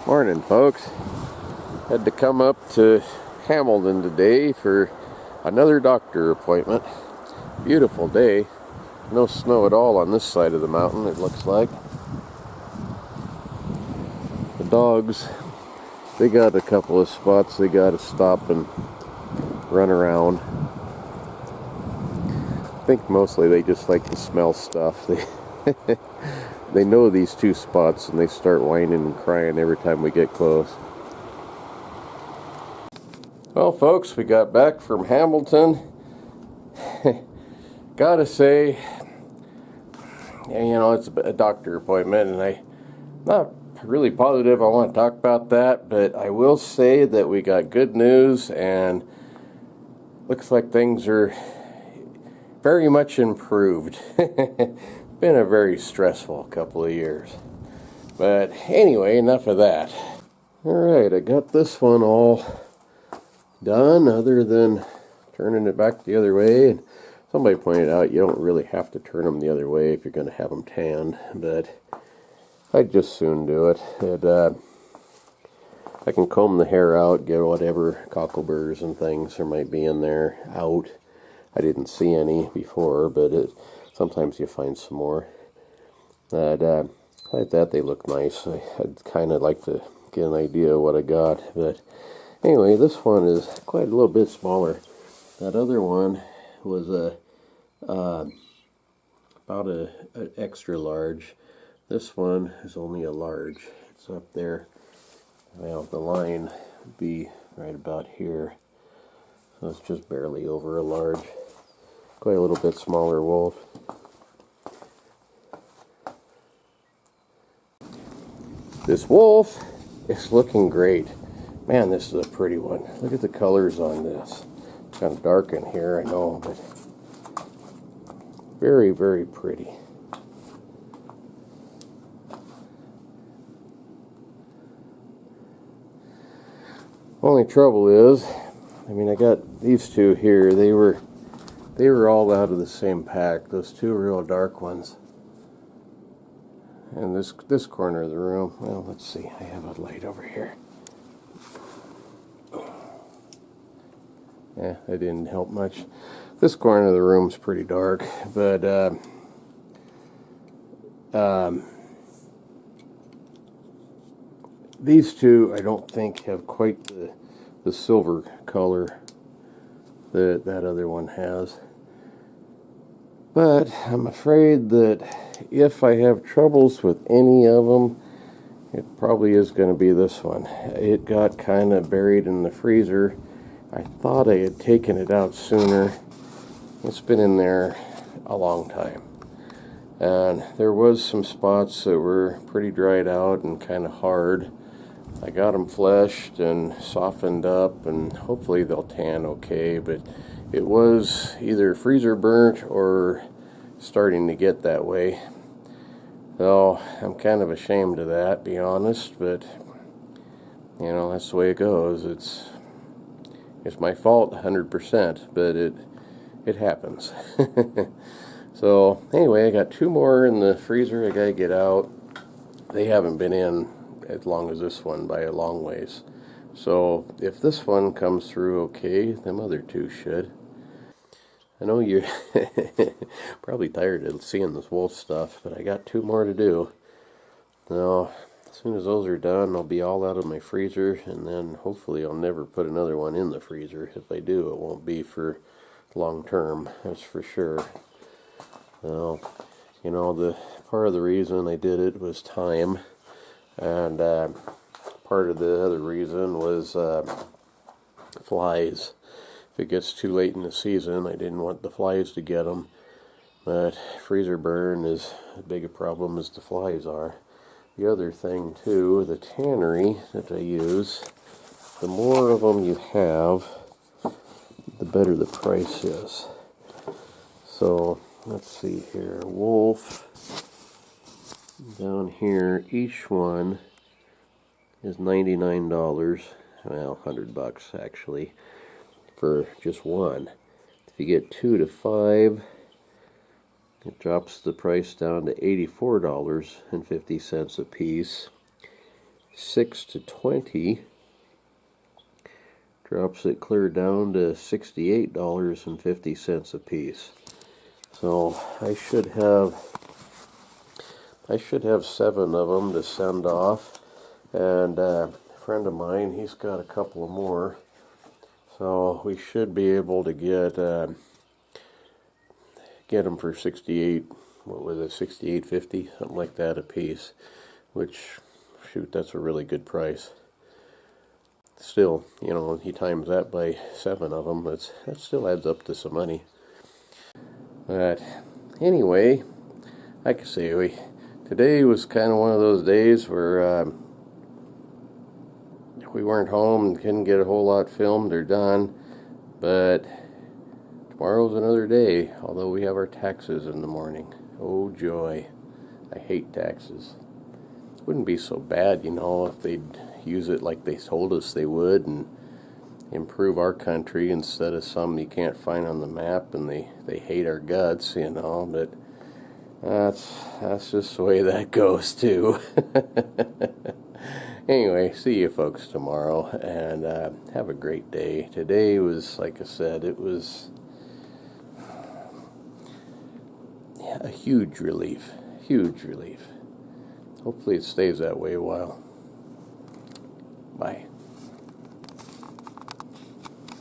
Morning, folks. Had to come up to Hamilton today for another doctor appointment. Beautiful day. No snow at all on this side of the mountain, it looks like. The dogs, they got a couple of spots they got to stop and run around. I think mostly they just like to smell stuff. They know these two spots and they start whining and crying every time we get close. Well, folks, we got back from Hamilton. Gotta say, it's a doctor appointment, and I'm not really positive I want to talk about that, but I will say that we got good news, and looks like things are very much improved. Been a very stressful couple of years. But anyway, enough of that. Alright, I got this one all done, other than turning it back the other way. And somebody pointed out you don't really have to turn them the other way if you're going to have them tanned, but I'd just soon do it. I can comb the hair out, get whatever cockleburrs and things there might be in there out. I didn't see any before, but sometimes you find some more. But like that, they look nice. I'd kind of like to get an idea of what I got, but anyway, this one is quite a little bit smaller. That other one was about an extra large. This one is only a large. It's up there. Well, the line would be right about here. So it's just barely over a large. Quite a little bit smaller wolf. This wolf is looking great. Man, this is a pretty one. Look at the colors on this. It's kind of dark in here, I know, but very, very pretty. Only trouble is, I got these two here. They were all out of the same pack. Those two real dark ones. And this corner of the room, well, let's see. I have a light over here. Yeah, that didn't help much. This corner of the room's pretty dark, but these two I don't think have quite the silver color that other one has. But I'm afraid that if I have troubles with any of them, it probably is going to be this one. It got kind of buried in the freezer. I thought I had taken it out sooner. It's been in there a long time. And there was some spots that were pretty dried out and kind of hard. I got them fleshed and softened up, and hopefully they'll tan okay, but it was either freezer burnt or starting to get that way. So I'm kind of ashamed of that, be honest, but that's the way it goes. It's my fault 100%, but it happens. So anyway, I got two more in the freezer I gotta get out. They haven't been in as long as this one by a long ways. So if this one comes through okay, them other two should. I know you're probably tired of seeing this wolf stuff, but I got two more to do. Now, as soon as those are done, I'll be all out of my freezer, and then hopefully I'll never put another one in the freezer. If I do, it won't be for long term, that's for sure. Now, the part of the reason I did it was time, and part of the other reason was flies. If it gets too late in the season, I didn't want the flies to get them. But freezer burn is as big a problem as the flies are. The other thing too, the Tannery that I use, the more of them you have, the better the price is. So let's see here, wolf down here, each one is $99. Well, $100 actually for just one. If you get 2 to 5, it drops the price down to $84.50 a piece. 6 to 20 drops it clear down to $68.50 a piece. So I should have 7 of them to send off, and a friend of mine, he's got a couple of more, so we should be able to get them for 68. What was it, 68.50, something like that a piece, which, shoot, that's a really good price. Still, you know, he times that by 7 of them, that still adds up to some money. But anyway, like I say, today was kind of one of those days where we weren't home and couldn't get a whole lot filmed or done, but tomorrow's another day, although we have our taxes in the morning. Oh joy, I hate taxes. Wouldn't be so bad, you know, if they'd use it like they told us they would and improve our country instead of some you can't find on the map and they hate our guts, you know, but that's just the way that goes too. Anyway, see you folks tomorrow, and have a great day. Today was, like I said, it was a huge relief. Hopefully it stays that way a while.